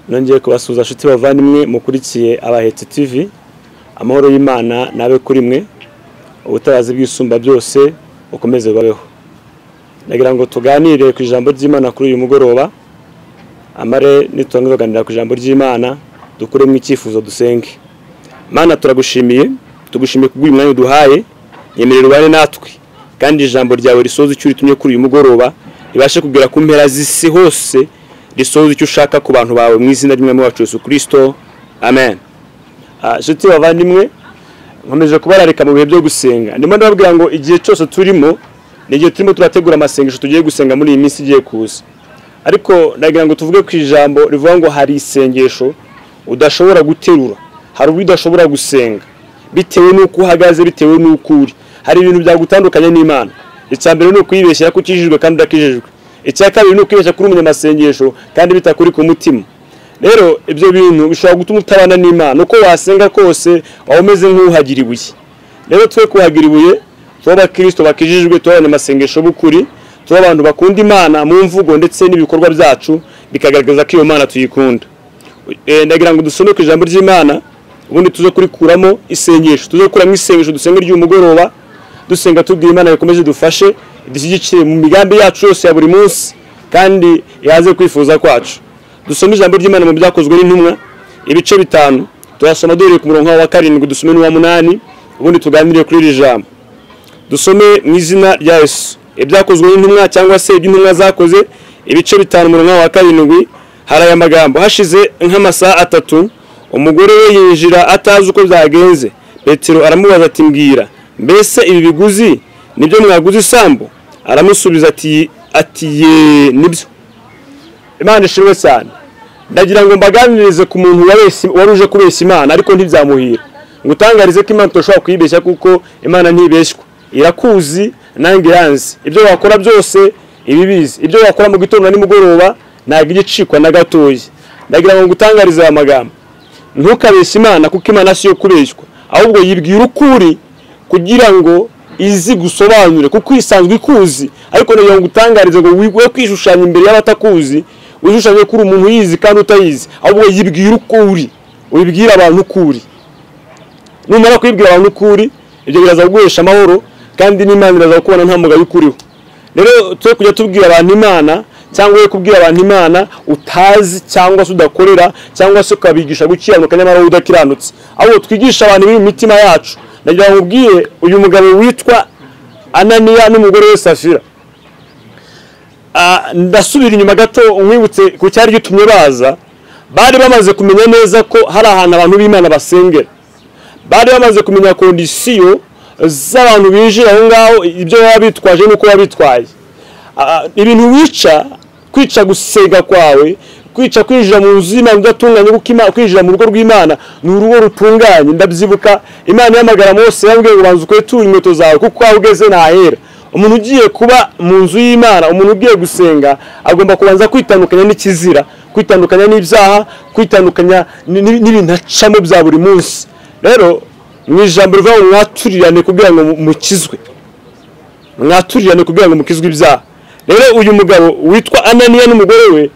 nongeye kubasuza nshuti bavandimwe mukurikiye Abahetse TV. Amahoro y'Imana nabe kuri mwe, ubutabazi bw'isumba byose ukomeze babeho. Nagira ngo tuganire ku ijambo ry'Imana kuri uyu mugoroba, amare nitwange tuganira ku ijambo ry'Imana, dukuremo icyifuzo dusenge. Mana turagushimiye, tugushimiye kubw'uyu mwanya duhaye, nyemerera ubane natwe kandi ijambo ryawe risoza icyo ritumye kuri uyu mugoroba ibashe kugera ku mpera z'isi hose, risoza icyo ushaka ku bantu bawe mu izina ry'Umwami wacu Yesu Kristo, amen. Nshuti bavandimwe, nkomeje kubararika mu bihe byo gusenga. Ndimo ndababwira ngo igihe cyose turimo ni igihe turimo turategura amasengesho tugiye gusenga muri iyi minsi igiye kuza. Ariko nagira ngo tuvuge ku ijambo rivuga ngo hari isengesho udashobora guterura, hari udashobora gusenga bitewe n'uko uhagaze, bitewe n'uko uri. Hari ibintu byagutandukanye n'Imana. Icyambere ni ukuyibeshya ko ukijijwe kandi udakijijwe. Icya kabiri ni ukwibeshya kuri umunyamasengesho kandi bitakuri ku mutima. Rero ibyo bintu bishobora gutuma utabana n'Imana. Uko wasenga kose wawumeze nk'uhagira ibuye. Rero twe kuhagira ibuye, tuba Kristo bakijijwe, tuba abanyamasengesho b'ukuri, tuba abantu bakunda Imana mu mvugo ndetse n'ibikorwa byacu bikagaragaza ko iyo Mana tuyikunda. Ndagira ngo dusome ku ijambo ry'Imana, ubundi tuzo kurikuramo isengesho. Tuzo kuramo isengesho dusenga ry'umugoroba, dusenga tubwira Imana ikomeje dufashe, idushyigikire mu migambi yacu yose ya buri munsi kandi yaze kwifuza kwacu. Dusome ijambo ry'Imana mu byakozwe n'intumwa ibice 5, turasoma dore ku murongo wa 7 dusome n'uwa 8, ubundi tuganire kuri iri jambo. Dusome mu izina rya Yesu. Ibyakozwe n'intumwa cyangwa se iby'intumwa zakoze ibice 5 umurongo wa 7, hari aya magambo: hashize nk'amasaha 3 umugore we yinjira atazi uko byagenze. Petero aramubaza ati mbwira, mbese ibi biguzi nibyo mwaguze isambu? Aramusubiza ati ye nibyo. Imana ishimwe cyane. Ndagira ngo mbaganirize ku muntu waruje kubeshya Imana ariko ntibyamuhira. Ngutangarize ko Imana toshobora kuyibeshya kuko Imana ntibeshywa. Irakuzi nange iranzi. Ibyo wakora byose ibibizi. Ibyo wakora mu gitondo n'imugoroba ntabwo igicikwa na gatoyi. Ndagira ngo ngutangarize aya magambo: ntukabeshye Imana kuko Imana si yo kubeshywa, ahubwo yibwira ukuri kugira ngo izi gusobanure kuko isanzwe ikuzi. Ariko nayo ngutangarize ngo wigwe kwishushanya imbere y'abatakuzi, wishushanye kuri umuntu yizi kandi utayizi, ahubwo yibwira ukuri, ubibwira abantu ukuri. Numara kwibwira abantu ukuri, ibyo biraza kuguhesha amahoro kandi n'Imana iraza kubona nta mugayo ukuriho. Rero twe kujya tubwira abantu Imana cyangwa kubwira abantu Imana utazi cyangwa se udakorera cyangwa se ukabigisha gukiranuka nyamara udakiranutse, ahubwo twigisha abantu biri mu mitima yacu. Ndagira ngo ubwiye uyu mugabo witwa Ananiya n'umugore we Safira. Ndasubira inyuma gato umwibutse ku cyari gitumye baza. Bari bamaze kumenya neza ko hari ahantu abantu b'Imana basengera. Bari bamaze kumenya kondisiyo z'abantu binjira aho ngaho, ibyo baba bitwaje n'uko babitwaye. Ibintu kwica gusenga kwawe, kwica kwinjira mu buzima budatunganye, kwinjira mu rugo rw'Imana ni urugo rutunganye. Ndabyibuka Imana yamagara Mose yabwiye ngo banza ukweture inkweto zawe kuko aho ugeze ntahera. Umuntu ugiye kuba mu nzu y'Imana, umuntu ugiye gusenga agomba kubanza kwitandukanya n'ikizira, kwitandukanya n'ibyaha, kwitandukanya n'ibintu acamo bya buri munsi. Rero mu ijambo rivuga ngo mwaturirane kugira ngo mukizwe, mwaturirane kugira ngo mukizwe ibyaha. Rero uyu mugabo witwa Ananiya n'umugore we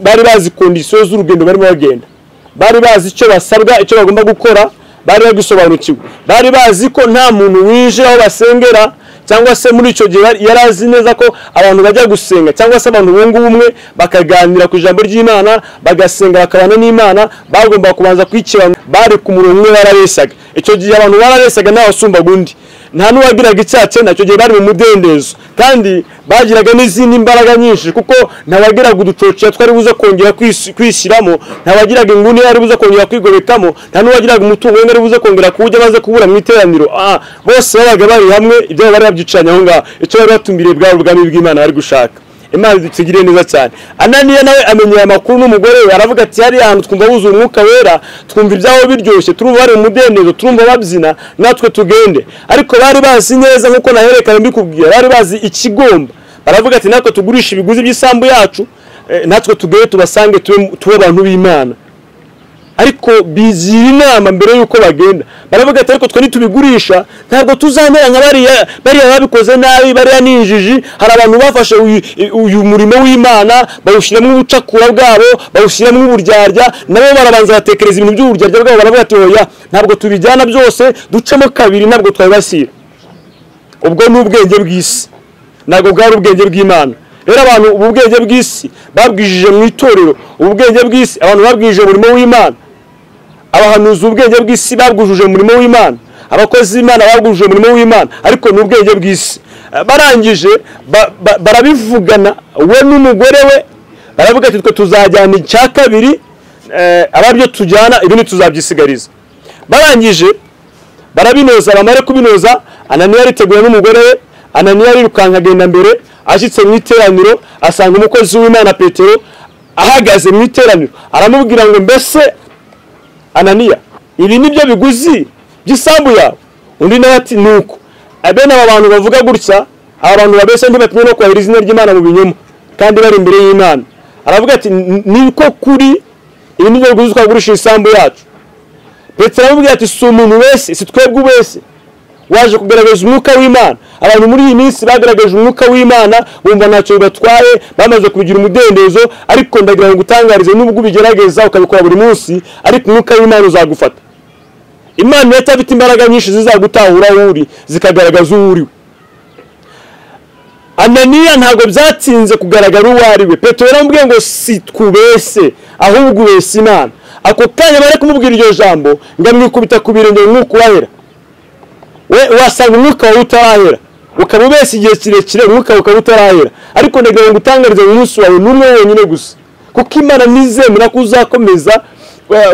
bari bazi kondisiyo z'urugendo barimo bagenda, bari bazi icyo basabwa, icyo bagomba gukora, bari bagisobanukiwe. Bari bazi ko nta muntu winjira aho basengera cyangwa se muri icyo gihe yari azi neza ko abantu bajya gusenga cyangwa se abantu bunga ubumwe bakaganira ku ijambo ry'Imana, bagasenga bakabana n'Imana, bagomba kubanza kwikirana. Bari ku murongo umwe bararesaga. Icyo gihe abantu bararesaga nta wasumbaga undi, nta n'uwagiraga icyaha. Nacyo gihe bari mu mudendezo kandi bagiraga n'izindi mbaraga nyinshi kuko ntawagiraga uducocera twari buze kongera kwishyiramo, ntawagiraga inguni yari buze kongera kwigobekamo, nta n'uwagiraga umutungo we yari buze kongera kuwujya maze kubura mu iteraniro. Bose babaga bari hamwe, ibyo bari babyicanye aho ngaho. Icyo bari batumbiriye bwa ubwami bw'Imana bari gushaka. Imana itugiriye neza cyane. Ananiya nawe amenye amakuru n'umugore we, aravuga ati hari ahantu twumva buzuye umwuka wera, twumva ibyaho biryoshye, turumva bari mu mudendezo, turumva babyina, natwe tugende. Ariko bari bazi neza nkuko naherekana mbikubwira, bari bazi ikigomba. Baravuga ati natwe tugurisha ibiguzi by'isambu yacu, natwe tugere tubasange tube abantu b'Imana. ariko bigira inama mbere yuko bagenda. Baravuga ati ariko twe nitubigurisha ntabwo tuzamera nka bariya babikoze nabi, bariya ninjiji. Hari abantu bafashe uyu murimo w'Imana bawushyiramo ubucakura bwabo, bawushyiramo uburyarya, nabo barabanza batekereza ibintu by'uburyarya bwabo. Baravuga ati oya, ntabwo tubijyana byose, ducemo kabiri, ntabwo twabibasira. Ubwo ni ubwenge bw'isi, ntabwo bwari ubwenge bw'Imana. Rero abantu ubwenge bw'isi babwijije mu itorero, ubwenge bw'isi abantu babwijije umurimo w'Imana. Abahanuzi ubwenge bw'isi babwujuje umurimo w'Imana, abakozi b'Imana babwujuje umurimo w'Imana, ariko ni ubwenge bw'isi. Barangije barabivugana we n'umugore we, baravuga ati twe tuzajyana icya kabiri, ababyo tujyana ibindi tuzabyisigariza. Barangije barabinoza, bamare kubinoza, Ananiya aritegura n'umugore we. Ananiya arirukanka agenda mbere, ashyitse mu iteraniro asanga umukozi w'Imana Petero ahagaze mu iteraniro. Aramubwira ngo mbese Ananiya, ibi nibyo biguzi by'isambu yawe? Undi nawe ati nuko. Abene aba bantu bavuga gutya, aba bantu babese ntibatinye no kwahira izina ry'Imana mu binyoma kandi bari imbere y'Imana. Aravuga ati niko kuri, ibi nibyo biguzi twagurisha isambu yacu. Petero aramubwira ati si umuntu wese, si twebwe wese waje kugaragaza umwuka w'Imana. Abantu muri iyi minsi bagaragaje umwuka w'Imana, bumva ntacyo bibatwaye, bamaze kubigira umudendezo. Ariko ndagira ngo gutangarize, nubwo ubigerageza ukabikora buri munsi, ariko umwuka w'Imana uzagufata. Imana yatafite imbaraga nyinshi zizagutahura uri, zikagaragaza uriwe. Ananiya ntabwo byatsinze kugaragara uwo ari we. Petero aramubwiye ngo si twubese, ahubwo ubese Imana. Ako kanya bari kumubwira iryo jambo, ngamwikubita ku birenge umwuka urahera. We wasanga umwuka wawe utarahera, ukaba ubese igihe kirekire, umwuka ukaba utarahera. Ariko ndagira ngo utangarize mu munsi wawe n'umwe wenyine gusa, kuko Imana ntizemera ko uzakomeza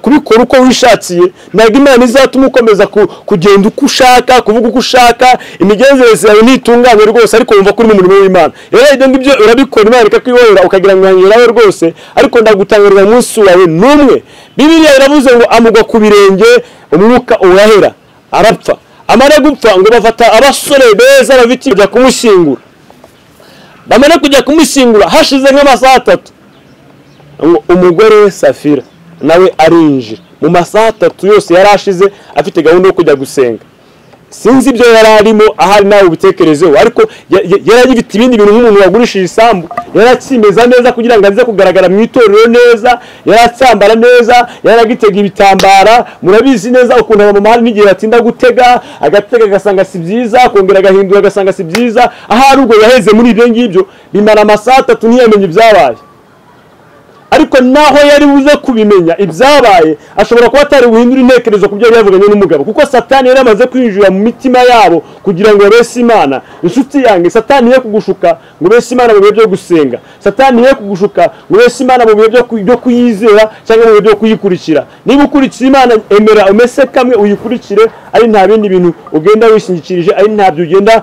kubikora uko wishakiye. Ntabwo Imana izatuma ukomeza kugenda uko ushaka, kuvuga uko ushaka, imigenzereze yawe ntitunganye rwose, ariko wumva kuri mu murimo w'Imana. Rero ibyo ngibyo urabikora, Imana ikakwihorera ukagira ngo ihangirawe rwose. Ariko ndagutangariza mu munsi wawe n'umwe, Bibiliya iravuze ngo amugwa ku birenge, umwuka urahera, arapfa. Amara gupfa ngo bafata abasore beza bafite kujya kumushyingura. Bamara kujya kumushyingura hashize nk'amasaha 3, umugore we Safira nawe arinjira. Mu masaha 3 yose yarashize afite gahunda yo kujya gusenga. Sinzi ibyo yararimo, ahari nawe ubitekerezeho, ariko yaragifite ibindi bintu nk'umuntu wagurishije isambu. Yarakimeza neza kugira ngo aze kugaragara mu itorero neza, yaracyambara neza, yaragitega ibitambara. Murabizi neza ukuntu aba mama n'igihe atinda gutega, agatega agasanga si byiza, kongera agahindura agasanga si byiza. Ahari ubwo yaheze muri ibyo ngibyo, bimara amasaha 3 ntiyamenye ibyabaye. Ariko naho yari buze kubimenya ibyabaye, ashobora kuba atari guhindura intekerezo ku byo yavuganye n'umugabo, kuko Satani yari amaze kwinjira mu mitima yabo kugira ngo bese Imana. Inshuti yange, Satani ye kugushuka ngo bese Imana mu bihe byo gusenga, Satani ye kugushuka ngo bese Imana mu bihe byo kuyizera cyangwa mu bihe byo kuyikurikira. Niba ukurikira Imana, emera umese kamwe uyikurikire, ari nta bindi bintu ugenda wishingikirije, ari ntabyo ugenda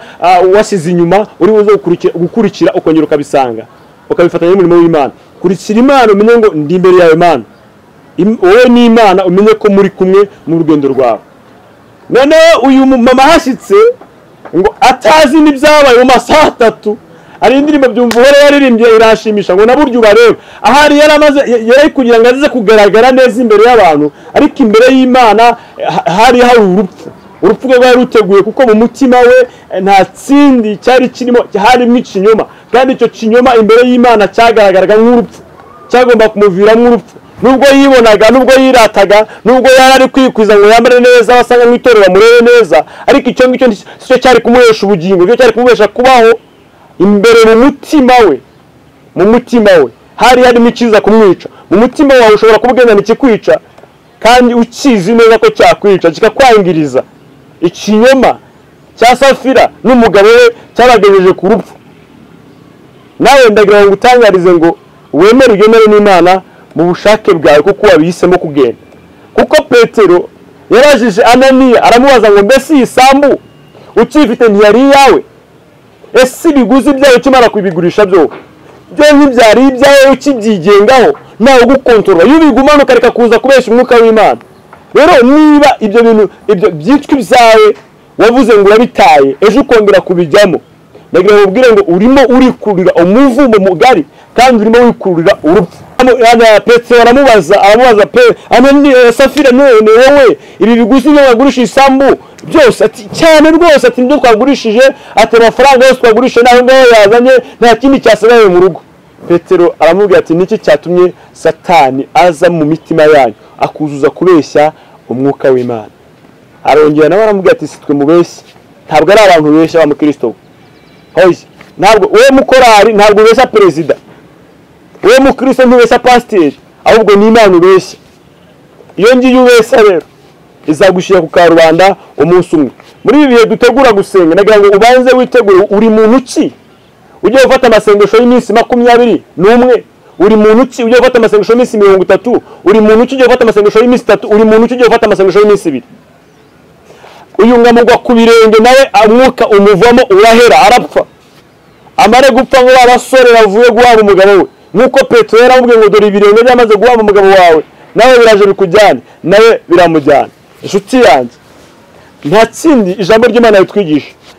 wasize inyuma, uri buze gukurikira ukongera ukabisanga, ukabifatanya n'umurimo w'Imana. Kurikira Imana, umenye ngo ndi imbere yawe Imana. Wowe ni Imana, umenye ko muri kumwe mu rugendo rwawe. None uyu mama hashyitse ngo atazi n'ibyabaye mu masaha 3, ari indirimbo byumva uhora yaririmbye irashimisha ngo naburyo ubareba. Ahari yari kugira ngo aze kugaragara neza imbere y'abantu, ariko imbere y'Imana hari urupfu. Urupfu rwari ruteguye, kuko mu mutima we nta tsindi cyari kirimo, harimo ikinyoma. Kandi icyo kinyoma imbere y'Imana cyagaragaraga nk'urupfu, cyagomba kumuviramo urupfu. Nubwo yibonaga, nubwo yirataga, nubwo yari ari kwikwiza ngo yambare neza, basanga mu itorero bamurebe neza, ariko icyo ngicyo cyo cyari kumuhesha ubugingo, cyo cyari kumuhesha kubaho. Imbere mu mutima we hari harimo ikiza kumwica. Mu mutima wawe ushobora kubugendana ikikwica kandi ukizi neza ko cyakwica, kikakwangiriza. Ikinyoma cya Safira n'umugabo we cyabagejeje ku rupfu. Nawe ndagira ngo utangarize ngo wemere ugendane n'Imana mu bushake bwawe, kuko wabihisemo kugenda. Kuko Petero yarajije Ananiya aramubaza ngo mbese iyi sambu ukifite ntiyari iyawe? Ese ibiguzi byawe ukimara kubigurisha byo ntibyari ibyawe ukibyigengaho nawe ugukontorora? Iyo ubigumana ukareka kuza kubesha umwuka w'Imana. Rero niba ibyo bintu byitwa ibyawe wavuze ngo urabitaye, ejo ukongera kubijyamo, ndagira ngo ubwire ngo urimo urikurira umuvumo mugari, kandi urimo wikurira urupfu. Petero aramubaza pe Safira none wowe ibi biguzi byo bagurisha isambu byose ati cyane rwose ati nibyo twagurishije ati amafaranga yose twagurishije naho ngaho yazanye nta kindi cyasigaye mu rugo. Petero aramubwira ati niki cyatumye Satani aza mu mitima yanyu akuzuza kubeshya umwuka w'Imana. Arongera nawe aramubwira ati sitwe mubeshya ntabwo ari abantu beshya ba mukristo hoye ntabwo we mukorari ntabwo beshya perezida we mukristo ntubeshya pastor ahubwo ni Imana ubeshya. Iyo ngiye ubeshya rero izagushira ku karubanda umunsi umwe. Muri ibi bihe dutegura gusenga nagira ngo ubanze witegure uri muntu ki ugiye gufata amasengesho y'iminsi 21 uri muntu ki ugiye gufata amasengesho y'iminsi 30 uri muntu ki ugiye gufata amasengesho y'iminsi 3 uri muntu ki ugiye gufata amasengesho y'iminsi 2 uyungamugwa ku birenge nawe amwuka umuvamo urahera arapfa amare gupfa ngo abasore bavuye guhaba umugabo we nuko Petero yaramubwiye ngo dore ibirenge byamaze guhaba umugabo wawe nawe biraje bikujyana nawe biramujyana. Inshuti yanjye nta kindi ijambo ry'Imana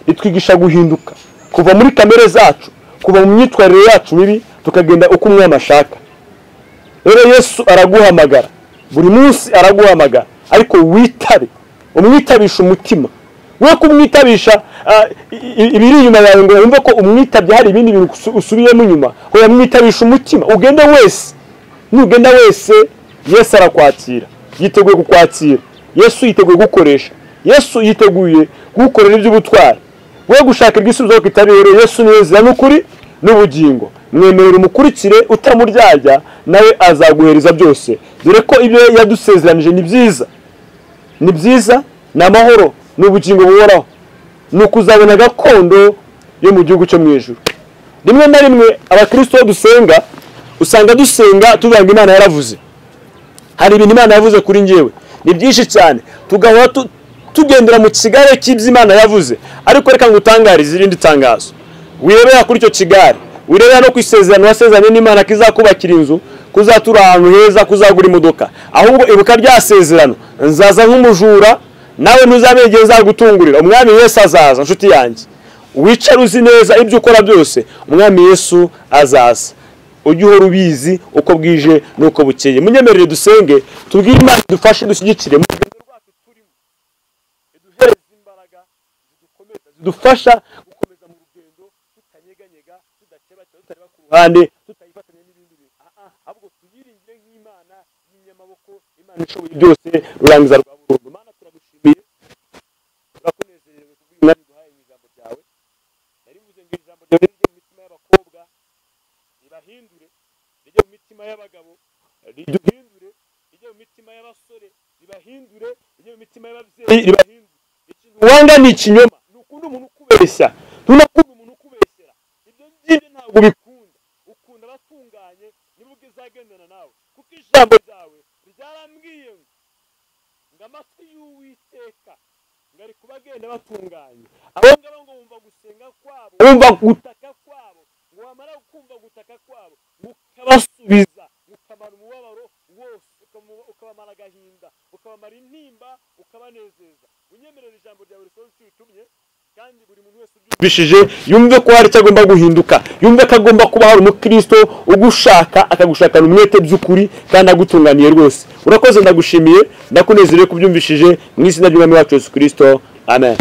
ritwigisha guhinduka kuva muri kamere zacu kuva mu myitwarire yacu mibi tukagenda uko umwami ashaka. Rero Yesu araguhamagara buri munsi araguhamagara ariko witabe umwitabisha umutima we kumwitabisha ibiri inyuma yawe ngo wumve ko umwitabye hari ibindi bintu usubiyemo inyuma ko yamwitabisha umutima ugende wese nugenda wese Yesu arakwakira yiteguye kukwakira. Yesu yiteguye gukoresha Yesu yiteguye gukorera iby'ubutwari we gushaka igisubizo kitari rero Yesu ni nzira n'ukuri n'ubugingo mwemerera umukurikire utamuryarya nawe azaguhereza byose dore ko ibyo yadusezeranije ni byiza n'amahoro n'ubugingo buhoraho n'ukuzabona gakondo yo mu gihugu cyo mu ijuru. Rimwe na rimwe abakristo dusenga usanga dusenga tubanga Imana yaravuze hari ibintu Imana yavuze kuri ngewe ni byinshi cyane tugahora tugendera mu kigare cy'Imana yavuze ariko reka ngutangarize irindi tangazo wirebera kuri cyo kigare wirebera no kwisezerano wasezeranye n'Imana kizakubakira inzu kuzatura ahantu heza kuzagura imodoka ahubwo ibuka ryasezerano nzaza nk'umujura nawe ntuzabegeza gutungurira umwami Yesu azaza. Nshuti yanjye wicara uzi neza ibyo ukora byose umwami Yesu azaza ujye uhora ubizi uko bwije nuko bukeye. Munyemerere dusenge tubwire Imana dufashe dushyigikire mu rugendo rwacu turimo iduhereze imbaraga zidufasha gukomeza mu rugendo tutanyeganyega tudakeba tutareba ku ruhande tutayifatanya n'ibindi bintu ahubwo tuyiringire nk'Imana y'inyamaboko Imana ishoboye byose rurangiza rwa burundu. Mana turagushimiye turakunezerewe kubw'Imana duhaye ijambo ryawe narivuze ngo ijambo ryawe rije mu mitima y'abakobwa ribahindure rije mu mitima y'abagabo riduhindure rije mu mitima y'abasore ribahindure rije mu mitima y'ababyeyi ribahindure. Ikintu wanga ni ikinyoma nukunda umuntu ukubeshya ntunakunda umuntu ukubeshyera ibyo ngibyo ntabwo bikunda ukunda abatunganye niba uzagendana nawe kuko ijambo ryawe ryarambwiye ngo amatwi y'Uwiteka ngari kubagenda batunganye abo ngabo ngo bumva gusenga kwabo bumva gutaka kwabo ngo bamara kumva gutaka kwabo mukabasubiza mukamara umubabaro wose ukabamara agahinda ukabamara intimba ukabanezeza. Unyemerera ijambo ryawe risohoze ritumye kandi buri muntu wese ubyumvishije yumve ko hari cyagomba guhinduka yumve ko agomba kuba hari umukristo ugushaka akagushakana umwete by'ukuri kandi agutunganiye rwose. Urakoze ndagushimiye ndakunezerewe kubyumvishije mu izina ry'Umwami wacu Yesu Kristo amen.